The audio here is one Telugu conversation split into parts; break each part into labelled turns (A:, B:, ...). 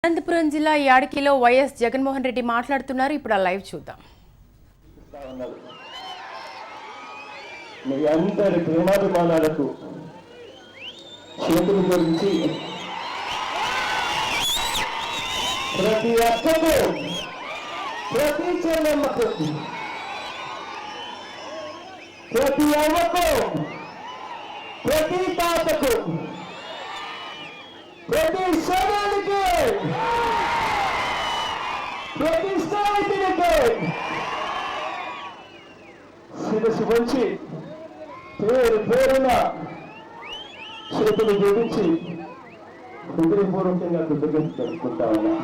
A: అనంతపురం జిల్లా యాడికిలో వైఎస్ జగన్మోహన్ రెడ్డి మాట్లాడుతున్నారు. ఇప్పుడు ఆ లైవ్ చూద్దాం.
B: మీ అందరి ప్రేమాభిమానాలకు చేతులు గురించి ప్రతి అక్కకు, ప్రతి చెల్లెమ్మకు, ప్రతి అవ్వకు, ప్రతి తాతకు, ప్రతి సోదరుడికి, ప్రతి స్నేహితుడికి శిరస్సు వంచి పేరు పేరున చేతులు జోడించి హృదయపూర్వకంగా కృతజ్ఞతలు తెలుపుకుంటా ఉన్నా.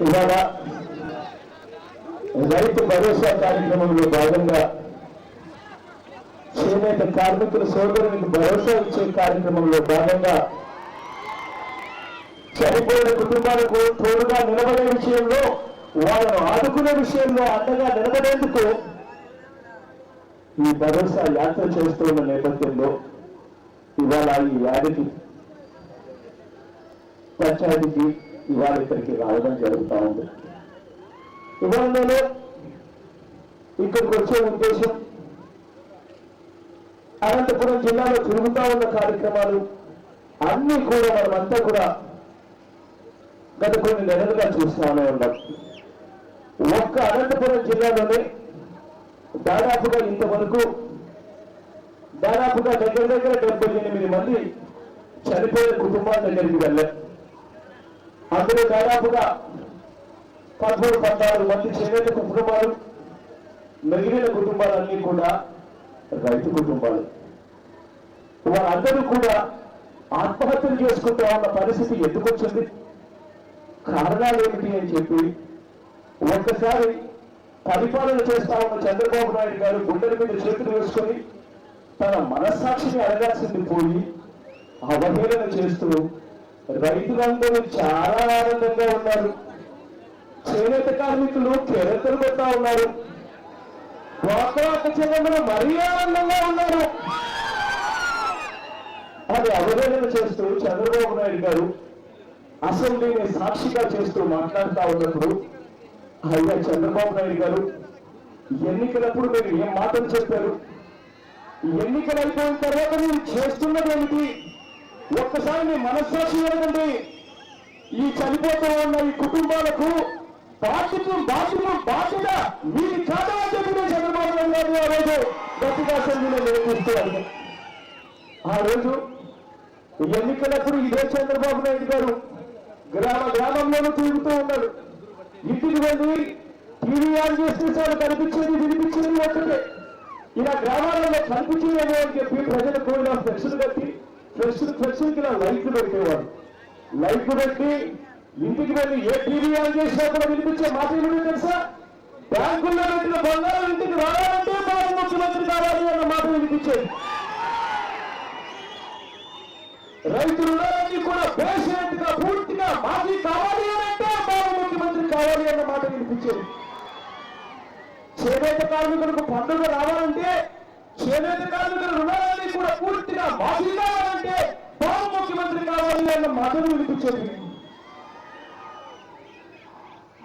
B: ఇవాళ రైతు భరోసా కార్యక్రమంలో భాగంగా చేనేత కార్మికుల సోదరునికి భరోసా ఇచ్చే కార్యక్రమంలో భాగంగా చనిపోయిన కుటుంబాలకు తోడుగా నిలబడే విషయంలో, వాళ్ళను ఆదుకునే విషయంలో అండగా నిలబడేందుకు ఈ భరోసా యాత్ర చేస్తున్న నేపథ్యంలో ఇవాళ ఈ యాడికి పంచాయతీకి ఇవాళ ఇక్కడికి రావడం జరుగుతూ ఉంది. ఇవాళ నేను ఇక్కడికి వచ్చే ఉద్దేశం అనంతపురం జిల్లాలో తిరుగుతూ ఉన్న కార్యక్రమాలు అన్నీ కూడా మనమంతా కూడా గత కొన్ని నెలలుగా చూస్తూనే ఉన్నాం. ఒక్క అనంతపురం జిల్లాలోనే దాదాపుగా ఇంతవరకు దగ్గర 78 మంది చనిపోయిన కుటుంబాల దగ్గరికి వెళ్ళాం. అందులో దాదాపుగా 13-14 మంది చేనేత కుటుంబాలు, మిగిలిన కుటుంబాలన్నీ కూడా రైతు కుటుంబాలు. వారందరూ కూడా ఆత్మహత్యలు చేసుకుంటూ ఉన్న పరిస్థితి ఎందుకు వచ్చింది, కారణాలు ఏమిటి అని చెప్పి ఒక్కసారి పరిపాలన చేస్తా ఉన్న చంద్రబాబు నాయుడు గారు గుండెల మీద చేతులు వేసుకొని తన మనస్సాక్షిని అడగాల్సింది పోయి అవహేళన చేస్తూ రైతులందరూ చాలా ఆనందంగా ఉన్నారు, చేనేత కార్మికులు కేరతలు కొడతా ఉన్నారు, డ్వాక్రా చెల్లెమ్మలు మరీ ఆనందంగా ఉన్నారు అది అవహేళన చేస్తూ చంద్రబాబు నాయుడు గారు అసెంబ్లీని సాక్షిగా చేస్తూ మాట్లాడుతూ ఉన్నప్పుడు, అయ్యా చంద్రబాబు నాయుడు గారు, ఎన్నికలప్పుడు మీరు ఏం మాటలు చెప్పారు, ఎన్నికలు అయిపోయిన తర్వాత మీరు చేస్తున్నది ఏమిటి, ఒక్కసారి మీ మనస్సాక్షి ఏమిటండి, ఈ చనిపోతూ ఉన్న ఈ కుటుంబాలకు బాధ్యత మీరు కాదా అని చెప్పి చంద్రబాబు నాయుడు గారు ఆ రోజు గట్టిగా అసెంబ్లీలో నేర్పిస్తారు. ఆ రోజు ఎన్నికలప్పుడు ఇదే చంద్రబాబు నాయుడు గారు గ్రామంలోనూ తిరుగుతూ ఉన్నాడు. ఇంటికి వెళ్ళి టీవీ ఆన్ చేస్తే సార్ కనిపించేది వినిపించేది ఒక్కటే, ఇలా గ్రామాలలో కనిపించేదేమో అని చెప్పి ప్రజలకు ఇలా ఫ్లెక్సులు కట్టి ఫ్లెక్సులకి ఇలా లైట్లు పెట్టేవాడు. లైట్లు పెట్టి ఇంటికి వెళ్ళి ఏ టీవీ ఆన్ చేసినా కూడా వినిపించే మాట ఏమిటో తెలుసా, బ్యాంకుల్లో పెట్టిన బంగారం ఇంటికి రావాలంటే బాబు ముఖ్యమంత్రి కావాలి అన్న మాట వినిపించేది. రైతులన్నీ కూడా బేసినట్టుగా పూర్తిగా మాఫీ కావాలి అంటే బాబు ముఖ్యమంత్రి కావాలి అన్న మాట వినిపించేది. చేనేత కార్మికులకు పండుగ రావాలంటే, చేనేత కార్మికుల రుణాలన్నీ కూడా పూర్తిగా మాఫీ కావాలంటే బాబు ముఖ్యమంత్రి కావాలి అన్న మాటలు వినిపించేది.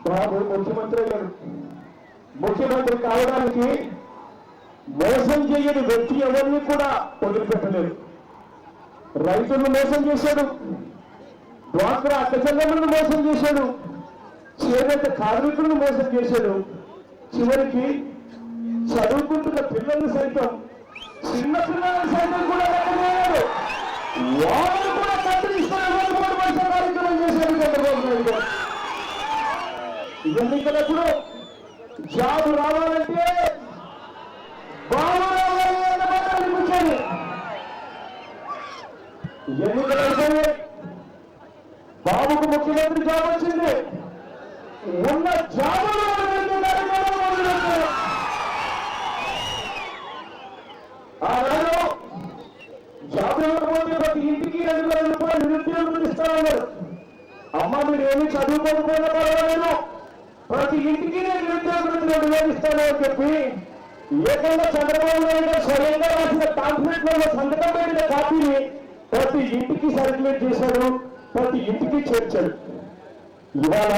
B: బాబు ముఖ్యమంత్రి అయ్యారు. ముఖ్యమంత్రి కావడానికి మోసం చేయని వ్యక్తి ఎవరిని కూడా వదిలిపెట్టలేదు. రైతులను మోసం చేశాడు, డ్వాక్రా అక్కచెల్లెమ్మలను మోసం చేశాడు, చేనేత కార్మికులను మోసం చేశాడు, చివరికి చదువుకుంటున్న పిల్లలు సైతం, చిన్న పిల్లలను సైతం కూడా వెళ్ళలేదు, వాళ్ళు కూడా మోసం కార్యక్రమం చేశాడు చంద్రబాబు నాయుడు గారు. ఎన్నికలప్పుడు జాబు రావాలంటే బాబు రావాలి అన్న మాట వినిపించాడు. ఎన్నికలు అయిపోయి బాబుకు ముఖ్యమంత్రి జాబ్ వచ్చింది, ఉన్న జాబులు ఆనాడు జాబ్ ఇవ్వకపోతే ప్రతి ఇంటికి 2,000 రూపాయలు నిరుద్యోగులు ఇస్తామన్నారు. అమ్మ మీరు ఏమీ చదువుకోకపోయినా పర్వాలేదు, ప్రతి ఇంటికి నేను నిరుద్యోగులకు 2,000 ఇస్తాను అని చెప్పి ఏకంగా చంద్రబాబు నాయుడు గారు స్వయంగా రాసిన కాన్ఫరెన్స్ సంతకం పెట్టిన కాపీని ప్రతి ఇంటికి సర్క్యులేట్ చేశాడు, ప్రతి ఇంటికి చేర్చాడు. ఇవాళ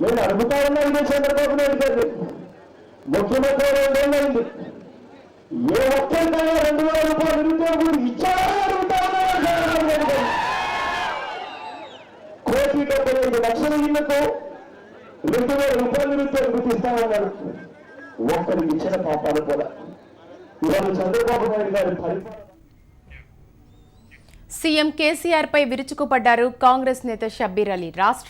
B: నేను అడుగుతా ఉన్నా ఇదే చంద్రబాబు నాయుడు గారు ముఖ్యమంత్రి 2 ఏళ్ళు అయింది. ఏ ఒక్కరికైనా 2,000 రూపాయలు నిరుద్యోగులు ఇచ్చారా అడుగుతా ఉన్నా చంద్రబాబు నాయుడు గారు. 1,75,00,000 ఇళ్లకు 2,000 రూపాయలు నిరుద్యోగులకు ఇస్తామన్నారు. ఒక్కరికి ఇచ్చిన పాపాలు కూడా ఇవాళ చంద్రబాబు నాయుడు గారి పరిపాలన.
A: సీఎం కేసీఆర్ పై విరుచుకుపడ్డారు కాంగ్రెస్ నేత షబ్బీర్ అలీ. రాష్ట్ర